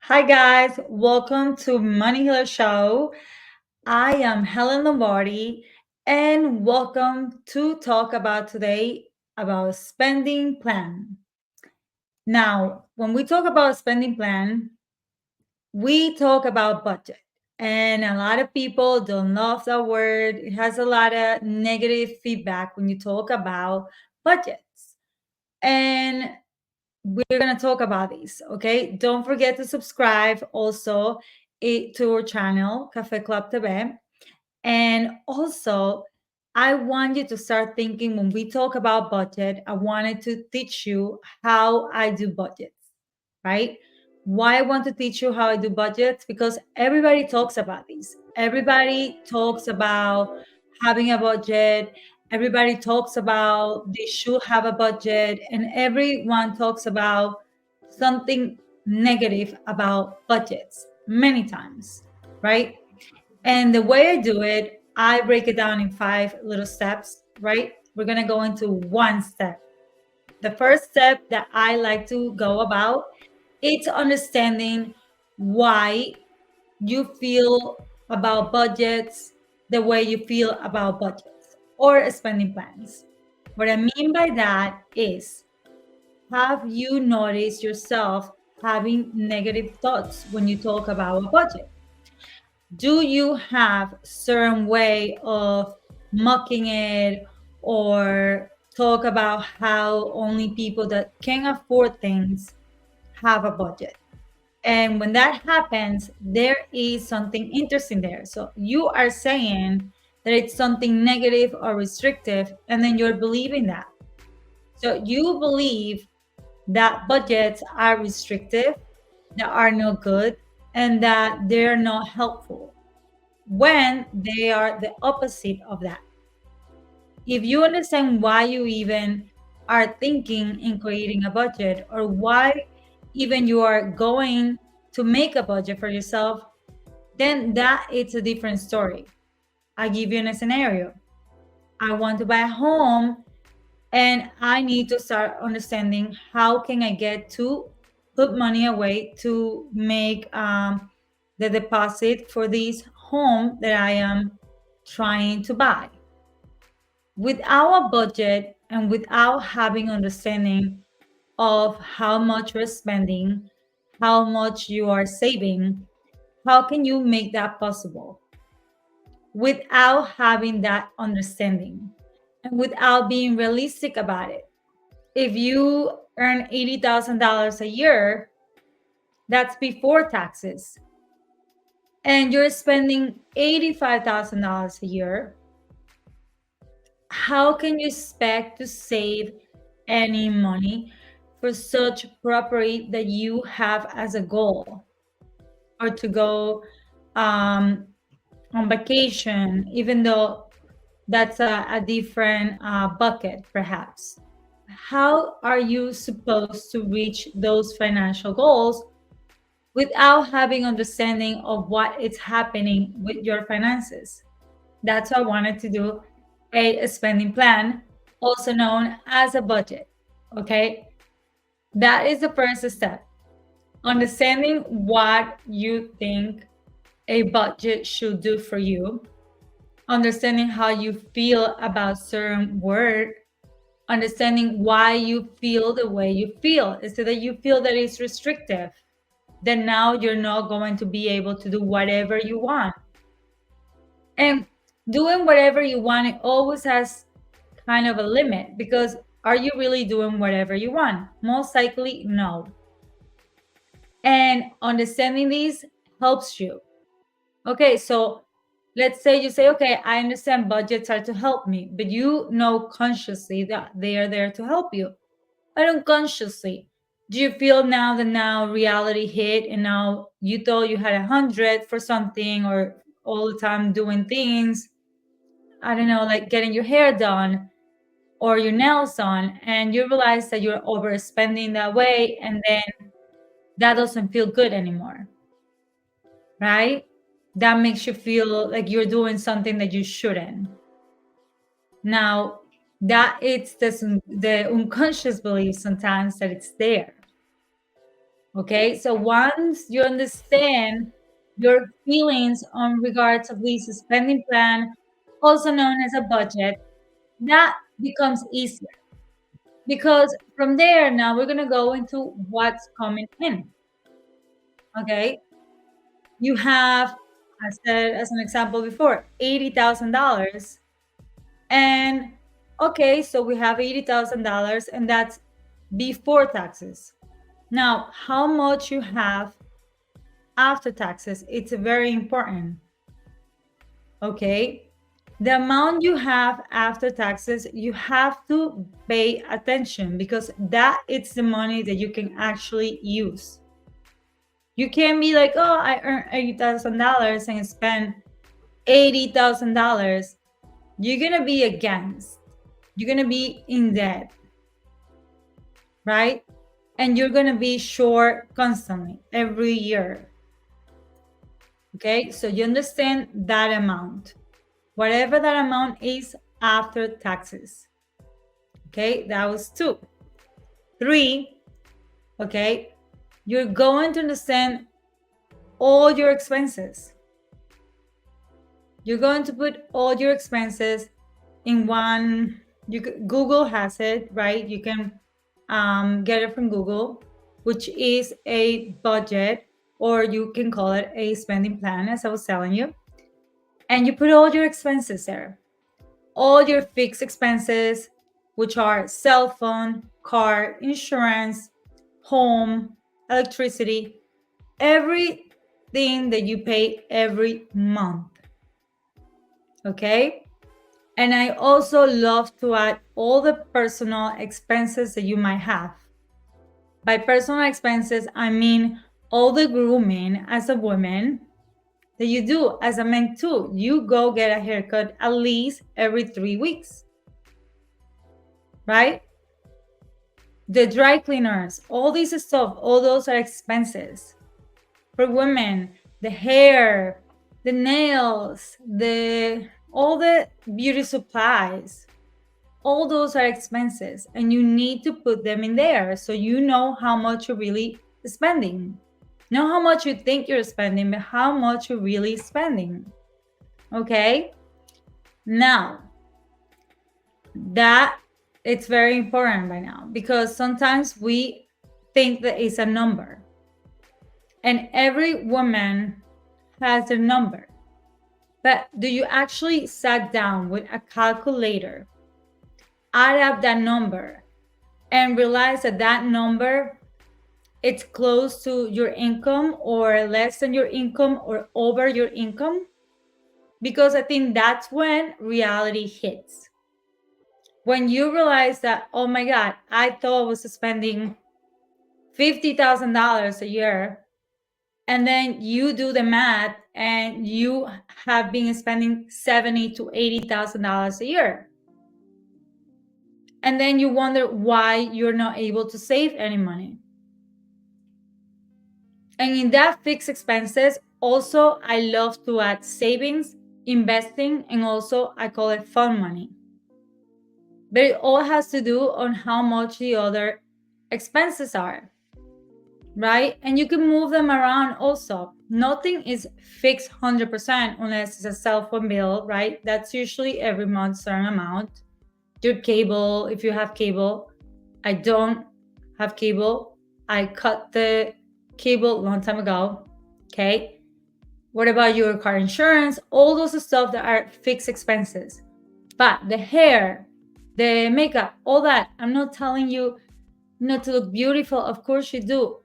Hi guys, welcome to Moneyhealer Show. I am Helen Lombardi and welcome to talk about today about spending plan. Now, when we talk about spending plan, we talk about budget. And a lot of people don't love that word. It has a lot of negative feedback when you talk about budgets. And we're going to talk about these, okay? Don't forget to subscribe also to our channel, CaféClub TV. And also, I want you to start thinking when we talk about budget, I wanted to teach you how I do budgets, right? Why I want to teach you how I do budgets? Because everybody talks about these. Everybody talks about having a budget. Everybody talks about they should have a budget. And everyone talks about something negative about budgets many times, right? And the way I do it, I break it down in 5 little steps, right? We're going to go into one step. The first step that I like to go about, it's understanding why you feel about budgets the way you feel about budgets or spending plans. What I mean by that is, have you noticed yourself having negative thoughts when you talk about a budget? Do you have certain way of mocking it or talk about how only people that can afford things have a budget? And when that happens, there is something interesting there. So you are saying that it's something negative or restrictive, and then you're believing that. So you believe that budgets are restrictive, that are no good, and that they're not helpful, when they are the opposite of that. If you understand why you even are thinking in creating a budget, or why even you are going to make a budget for yourself, then that is a different story. I give you a scenario. I want to buy a home and I need to start understanding how can I get to put money away to make the deposit for this home that I am trying to buy. Without a budget and without having understanding of how much you're spending, how much you are saving, how can you make that possible? Without having that understanding and without being realistic about it. If you earn $80,000 a year, that's before taxes, and you're spending $85,000 a year, how can you expect to save any money for such property that you have as a goal, or to go on vacation, even though that's a different bucket perhaps? How are you supposed to reach those financial goals without having understanding of what is happening with your finances? That's why I wanted to do a spending plan, also known as a budget. Okay, that is the first step. Understanding what you think a budget should do for you, understanding how you feel about certain word, understanding why you feel the way you feel. Instead that you feel that it's restrictive, then now you're not going to be able to do whatever you want. And doing whatever you want, it always has kind of a limit, because are you really doing whatever you want? Most likely, no. And understanding these helps you. Okay, so let's say you say, okay, I understand budgets are to help me, but you know consciously that they are there to help you. But unconsciously, do you feel now that now reality hit and now you thought you had 100 for something, or all the time doing things, I don't know, like getting your hair done or your nails done, and you realize that you're overspending that way, and then that doesn't feel good anymore, right? That makes you feel like you're doing something that you shouldn't. Now, that it's the unconscious belief sometimes that it's there. Okay, so once you understand your feelings on regards of this spending plan, also known as a budget, that becomes easier because from there now we're gonna go into what's coming in. Okay, you have, I said as an example before, $80,000, and okay, so we have $80,000, and that's before taxes. Now, how much you have after taxes, it's very important. Okay, the amount you have after taxes, you have to pay attention because that is the money that you can actually use. You can't be like, oh, I earned $80,000 and spend $80,000. You're gonna be against, you're gonna be in debt, right? And you're gonna be short constantly every year. Okay, so you understand that amount, whatever that amount is after taxes. Okay, that was 2. 3, okay, you're going to understand all your expenses. You're going to put all your expenses in one. Google has it, right? You can get it from Google, which is a budget, or you can call it a spending plan, as I was telling you. And you put all your expenses there, all your fixed expenses, which are cell phone, car, insurance, home, electricity, everything that you pay every month. Okay? And I also love to add all the personal expenses that you might have. By personal expenses, I mean all the grooming as a woman that you do as a man too. You go get a haircut at least every 3 weeks, right? The dry cleaners, all this stuff, all those are expenses. For women, the hair, the nails, all the beauty supplies, all those are expenses, and you need to put them in there so you know how much you're really spending. Not how much you think you're spending, but how much you're really spending. Okay? Now, that it's very important by now because sometimes we think that it's a number. And every woman has a number. But do you actually sit down with a calculator, add up that number, and realize that that number, it's close to your income or less than your income or over your income? Because I think that's when reality hits. When you realize that, oh my God, I thought I was spending $50,000 a year, and then you do the math and you have been spending $70,000 to $80,000 a year. And then you wonder why you're not able to save any money. And in that fixed expenses, also I love to add savings, investing, and also I call it fun money. But it all has to do on how much the other expenses are, right? And you can move them around also. Nothing is fixed 100% unless it's a cell phone bill, right? That's usually every month certain amount. Your cable, if you have cable. I don't have cable. I cut the cable a long time ago. Okay. What about your car insurance? All those stuff that are fixed expenses. But the hair, the makeup, all that, I'm not telling you not to look beautiful. Of course you do.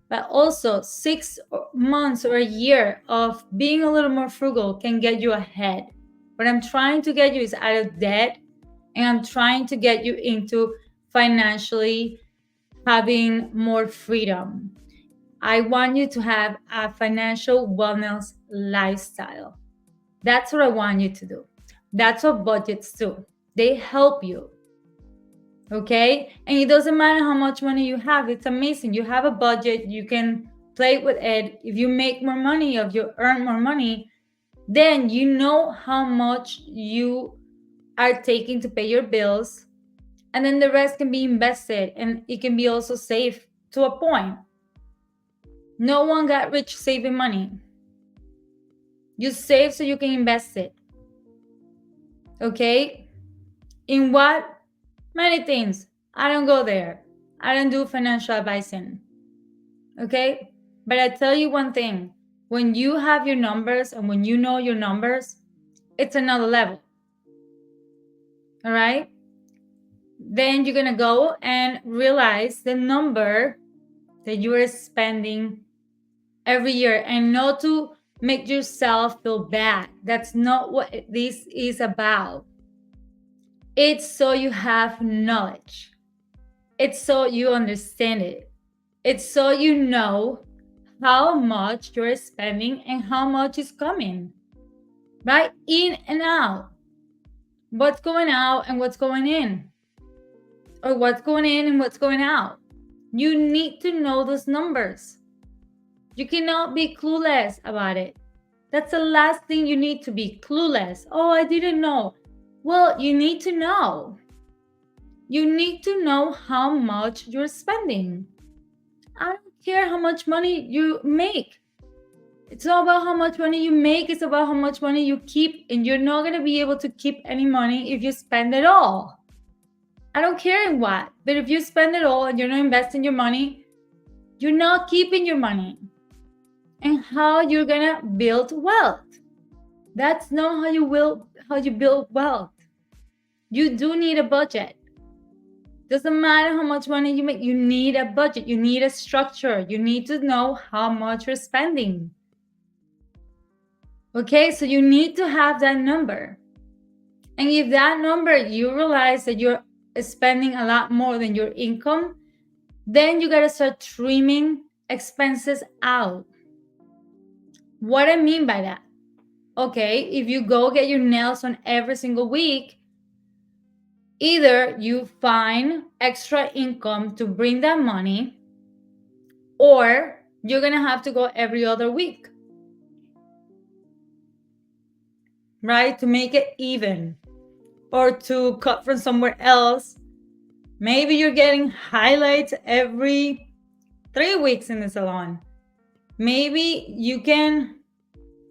But also 6 months or a year of being a little more frugal can get you ahead. What I'm trying to get you is out of debt, and I'm trying to get you into financially having more freedom. I want you to have a financial wellness lifestyle. That's what I want you to do. That's what budgets do. They help you. Okay? And it doesn't matter how much money you have. It's amazing. You have a budget, you can play with it. If you make more money, if you earn more money, then you know how much you are taking to pay your bills. And then the rest can be invested and it can be also saved to a point. No one got rich saving money. You save so you can invest it. Okay? In what? Many things. I don't go there. I don't do financial advising. Okay? But I tell you one thing. When you have your numbers and when you know your numbers, it's another level. All right? Then you're going to go and realize the number that you are spending every year, and not to make yourself feel bad. That's not what this is about. It's so you have knowledge. It's so you understand it. It's so you know how much you're spending and how much is coming, right? In and out. What's going out and what's going in. Or what's going in and what's going out. You need to know those numbers. You cannot be clueless about it. That's the last thing you need to be, clueless. Oh, I didn't know. Well, you need to know. You need to know how much you're spending. I don't care how much money you make. It's not about how much money you make. It's about how much money you keep. And you're not going to be able to keep any money if you spend it all. I don't care in what. But if you spend it all and you're not investing your money, you're not keeping your money. And how you're gonna build wealth. That's not how you build wealth. You do need a budget. Doesn't matter how much money you make, you need a budget, you need a structure, you need to know how much you're spending. Okay, so you need to have that number. And if that number, you realize that you're spending a lot more than your income, then you gotta start trimming expenses out. What I mean by that? Okay, if you go get your nails on every single week, either you find extra income to bring that money, or you're gonna have to go every other week, right? To make it even, or to cut from somewhere else. Maybe you're getting highlights every 3 weeks in the salon. Maybe you can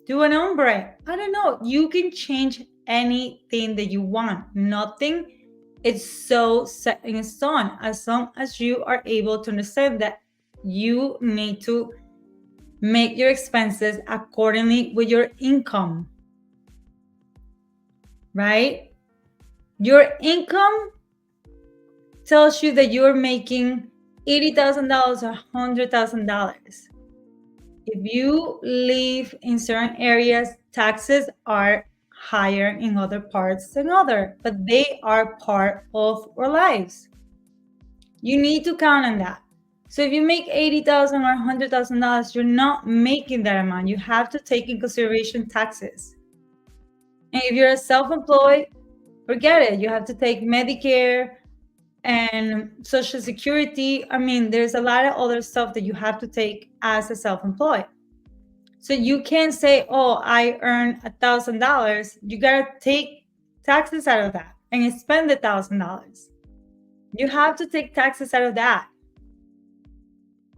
do an ombre. I don't know. You can change anything that you want. Nothing is so set in stone, as long as you are able to understand that you need to make your expenses accordingly with your income, right? Your income tells you that you're making $80,000 or $100,000. If you live in certain areas, taxes are higher in other parts than other, but they are part of our lives. You need to count on that. So if you make $80,000 or $100,000, you're not making that amount. You have to take in consideration taxes. And if you're self-employed, forget it. You have to take Medicare and Social Security. I mean, there's a lot of other stuff that you have to take as a self-employed. So you can't say, oh, I earn $1,000. You gotta take taxes out of that and spend $1,000. You have to take taxes out of that.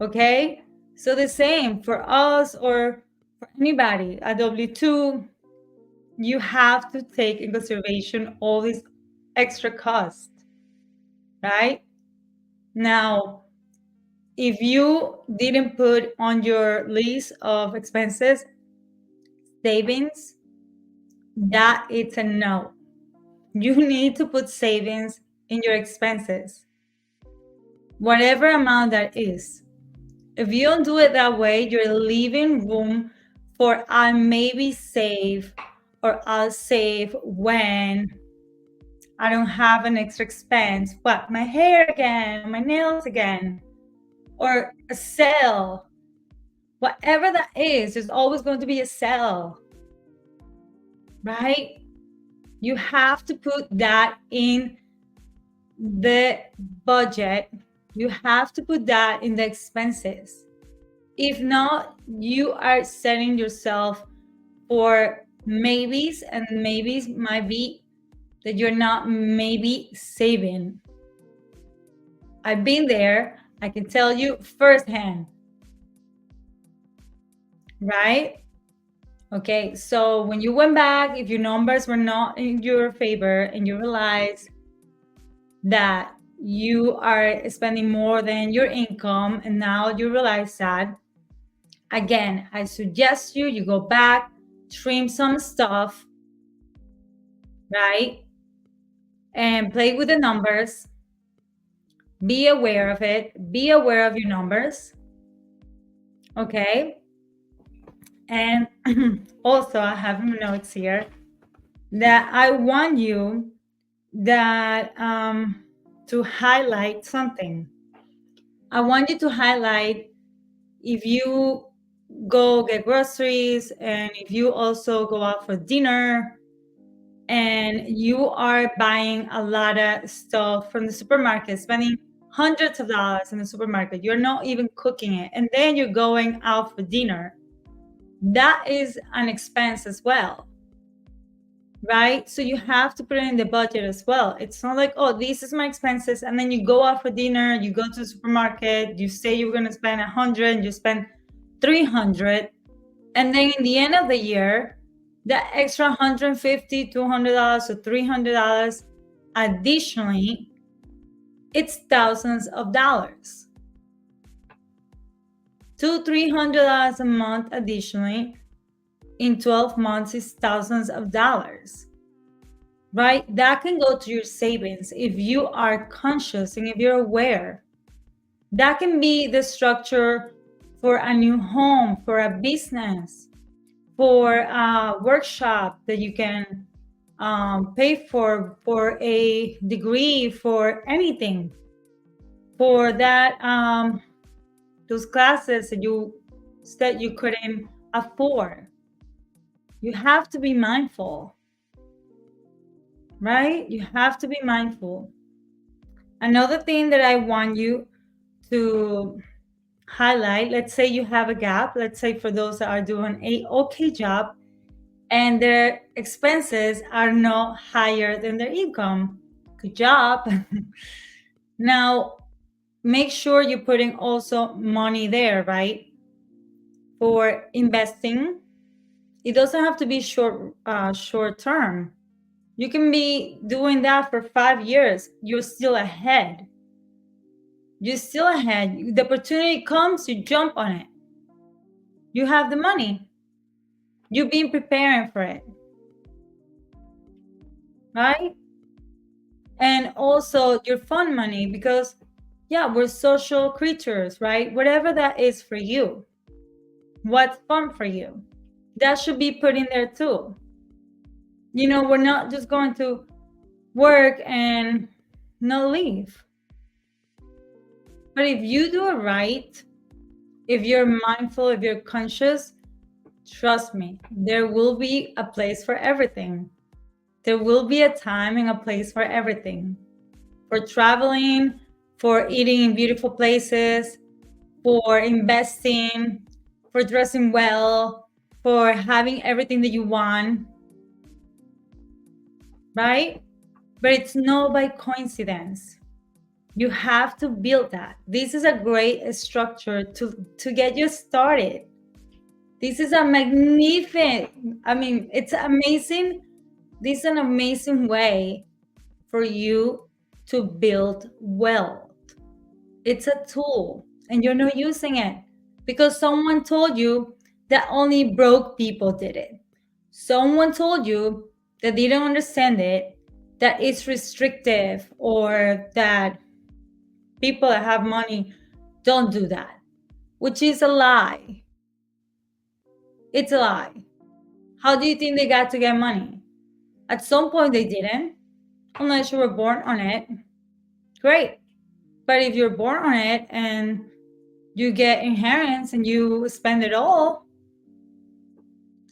Okay? So the same for us or for anybody, a W-2, you have to take in consideration all these extra costs, right? Now, if you didn't put on your list of expenses savings, that it's a no. You need to put savings in your expenses, whatever amount that is. If you don't do it that way, you're leaving room for I maybe save, or I'll save when I don't have an extra expense. What, my hair again, my nails again, or a sale. Whatever that is, there's always going to be a sale, right? You have to put that in the budget. You have to put that in the expenses. If not, you are setting yourself for maybes, and maybes might be that you're not maybe saving. I've been there. I can tell you firsthand. right? Okay, so when you went back, if your numbers were not in your favor and you realize that you are spending more than your income and now you realize that, again, I suggest you go back, trim some stuff, right? And play with the numbers. Be aware of it. Be aware of your numbers. Okay. And also, I have notes here that I want you that to highlight something. I want you to highlight if you go get groceries and if you also go out for dinner and you are buying a lot of stuff from the supermarket, spending hundreds of dollars in the supermarket, you're not even cooking it, and then you're going out for dinner, that is an expense as well, right? So you have to put it in the budget as well. It's not like, oh, this is my expenses, and then you go out for dinner, you go to the supermarket, you say you're going to spend 100 and you spend 300, and then in the end of the year, that extra $150, $200 or $300 additionally, it's thousands of dollars. $200-$300 a month additionally in 12 months is thousands of dollars, right? That can go to your savings if you are conscious and if you're aware. That can be the structure for a new home, for a business, for a workshop that you can pay for a degree, for anything, for that those classes that you couldn't afford. You have to be mindful, right? You have to be mindful. Another thing that I want you to highlight, let's say you have a gap, let's say for those that are doing a okay job and their expenses are not higher than their income. Good job. Now, make sure you're putting also money there, right? For investing. It doesn't have to be short term. You can be doing that for 5 years. You're still ahead. You're still ahead. The opportunity comes, you jump on it. You have the money. You've been preparing for it, right? And also your fun money, because yeah, we're social creatures, right? Whatever that is for you, what's fun for you, that should be put in there too. You know, we're not just going to work and not leave. But if you do it right, if you're mindful, if you're conscious, trust me, there will be a place for everything. There will be a time and a place for everything. For traveling, for eating in beautiful places, for investing, for dressing well, for having everything that you want, right? But it's not by coincidence. You have to build that. This is a great structure to get you started. This is a magnificent, it's amazing. This is an amazing way for you to build wealth. It's a tool and you're not using it because someone told you that only broke people did it. Someone told you that they don't understand it, that it's restrictive, or that people that have money don't do that, which is a lie. It's a lie. How do you think they got to get money? At some point they didn't, unless you were born on it. Great. But if you're born on it and you get inheritance and you spend it all,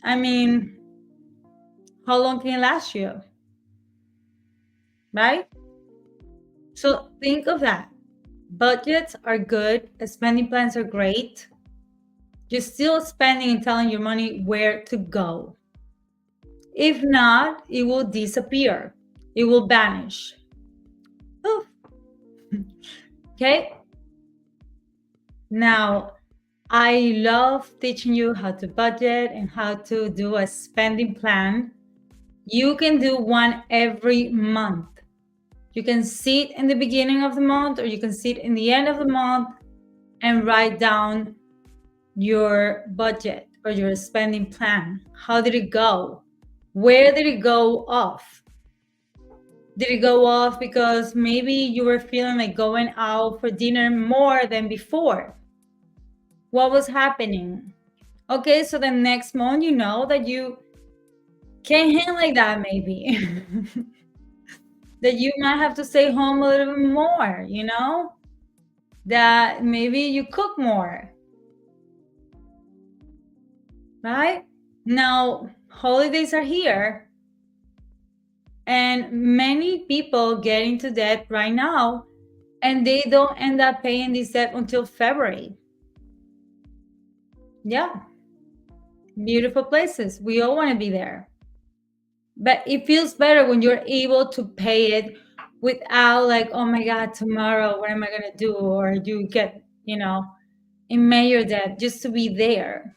I mean, how long can it last you? Right? So think of that. Budgets are good. Spending plans are great. You're still spending and telling your money where to go. If not, it will disappear. It will vanish. Oof. Okay? Now, I love teaching you how to budget and how to do a spending plan. You can do one every month. You can sit in the beginning of the month or you can sit in the end of the month and write down your budget or your spending plan. How did it go? Where did it go off? Did it go off because maybe you were feeling like going out for dinner more than before? What was happening? Okay, so the next month you know that you can't handle like that maybe. That you might have to stay home a little bit more, that maybe you cook more, right? Now, holidays are here and many people get into debt right now and they don't end up paying this debt until February. Yeah. Beautiful places. We all want to be there. But it feels better when you're able to pay it without like, oh my God, tomorrow, what am I going to do? Or you get, in major debt just to be there.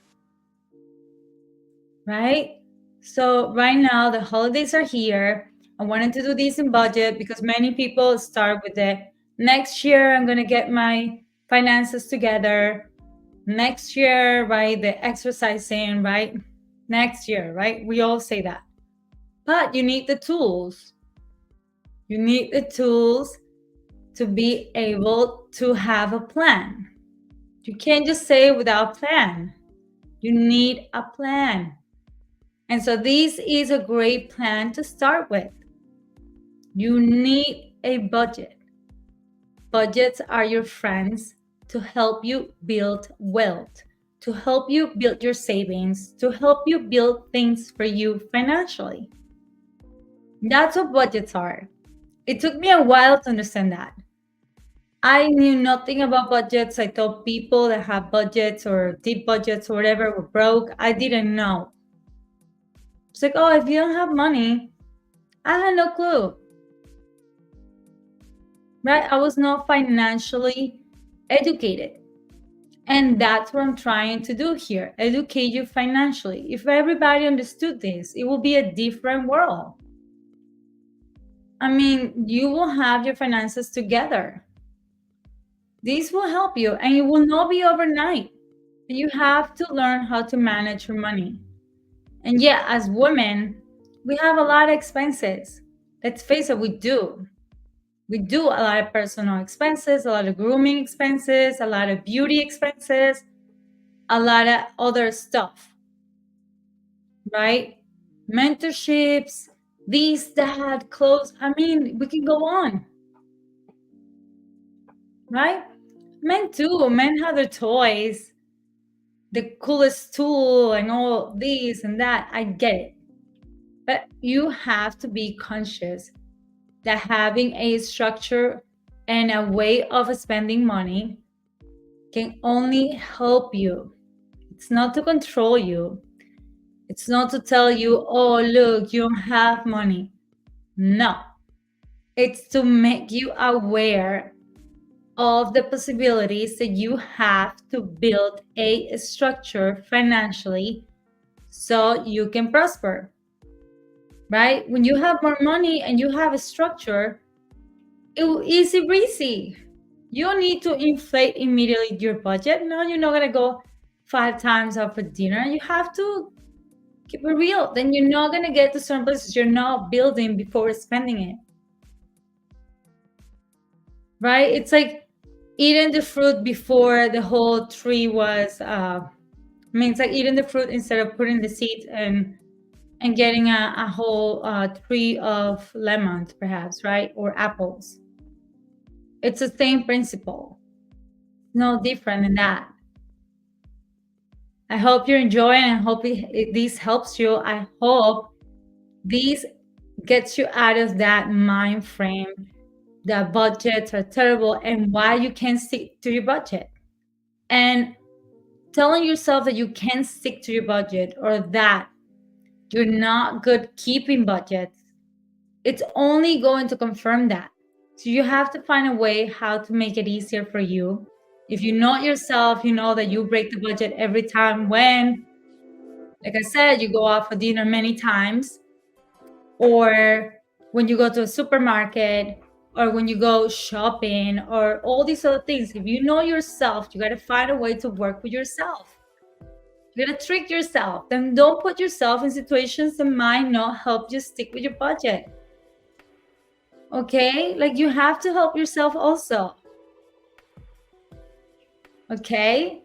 Right? So right now the holidays are here. I wanted to do this in budget because many people start with the next year, I'm going to get my finances together. Next year, right? The exercising, right? Next year, right? We all say that. But you need the tools. You need the tools to be able to have a plan. You can't just say without plan. You need a plan. And so this is a great plan to start with. You need a budget. Budgets are your friends to help you build wealth, to help you build your savings, to help you build things for you financially. That's what budgets are. It took me a while to understand that. I knew nothing about budgets. I thought people that have budgets or deep budgets or whatever were broke. I didn't know. It's like, oh, if you don't have money, I had no clue. Right? I was not financially educated. And that's what I'm trying to do here. Educate you financially. If everybody understood this, it will be a different world. I mean, you will have your finances together. This will help you, and it will not be overnight. You have to learn how to manage your money. And yeah, as women, we have a lot of expenses. Let's face it, we do. We do a lot of personal expenses, a lot of grooming expenses, a lot of beauty expenses, a lot of other stuff, right? Mentorships, these, that, clothes. I mean, we can go on, right? Men too. Men have their toys, the coolest tool and all this and that. I get it. But you have to be conscious that having a structure and a way of spending money can only help you. It's not to control you. It's not to tell you, oh, look, you don't have money. No. It's to make you aware of the possibilities that you have to build a structure financially so you can prosper. Right? When you have more money and you have a structure, it will easy breezy. You don't need to inflate immediately your budget. No, you're not going to go 5 times out for dinner. You have to keep it real. Then you're not going to get to certain places you're not building before spending it. Right? It's like eating the fruit before the whole tree was, it's like eating the fruit instead of putting the seeds and getting a whole tree of lemons, perhaps, right? Or apples. It's the same principle. No different than that. I hope you're enjoying and I hope this helps you. I hope this gets you out of that mind frame that budgets are terrible and why you can't stick to your budget. And telling yourself that you can't stick to your budget or that you're not good keeping budgets, it's only going to confirm that. So you have to find a way how to make it easier for you. If you know yourself, you know that you break the budget every time when, like I said, you go out for dinner many times, or when you go to a supermarket, or when you go shopping, or all these other things. If you know yourself, you got to find a way to work with yourself. You got to trick yourself. Then don't put yourself in situations that might not help you stick with your budget. Okay? Like, you have to help yourself also. Okay?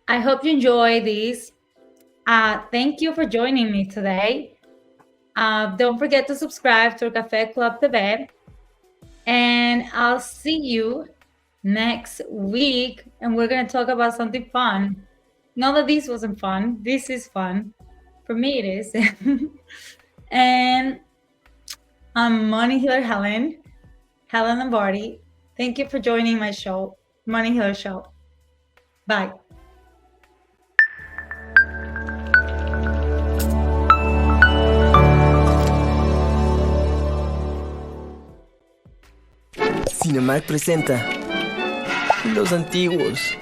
I hope you enjoy this. Thank you for joining me today. Don't forget to subscribe to CaféClub TV. And I'll see you next week. And we're going to talk about something fun. Not that this wasn't fun. This is fun. For me, it is. And I'm Money Healer Helen Lombardi. Thank you for joining my show, Money Healer Show. Bye. Cinemark presenta Los Antiguos.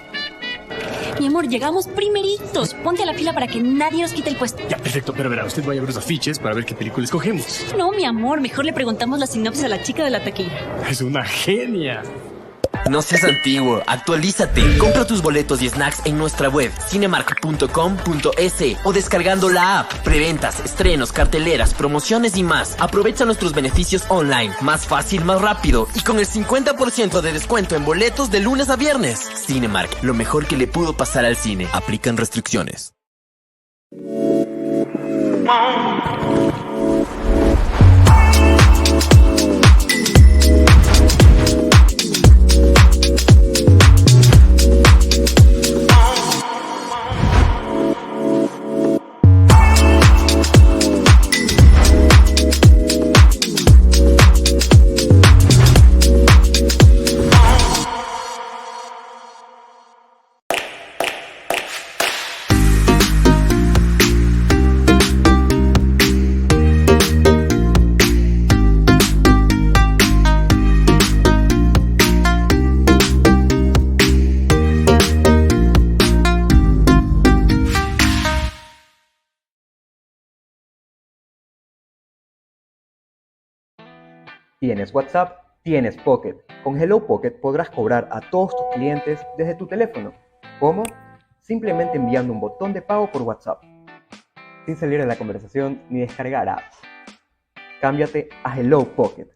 Mi amor, llegamos primeritos. Ponte a la fila para que nadie nos quite el puesto. Ya, perfecto, pero verá, usted vaya a ver los afiches para ver qué película escogemos. No, mi amor, mejor le preguntamos la sinopsis a la chica de la taquilla. Es una genia. No seas antiguo, actualízate. Compra tus boletos y snacks en nuestra web cinemark.com.es o descargando la app. Preventas, estrenos, carteleras, promociones y más. Aprovecha nuestros beneficios online, más fácil, más rápido y con el 50% de descuento en boletos de lunes a viernes. Cinemark, lo mejor que le pudo pasar al cine. Aplican restricciones. ¿Tienes WhatsApp? Tienes Pocket. Con Hello Pocket podrás cobrar a todos tus clientes desde tu teléfono. ¿Cómo? Simplemente enviando un botón de pago por WhatsApp, sin salir de la conversación ni descargar apps. Cámbiate a Hello Pocket.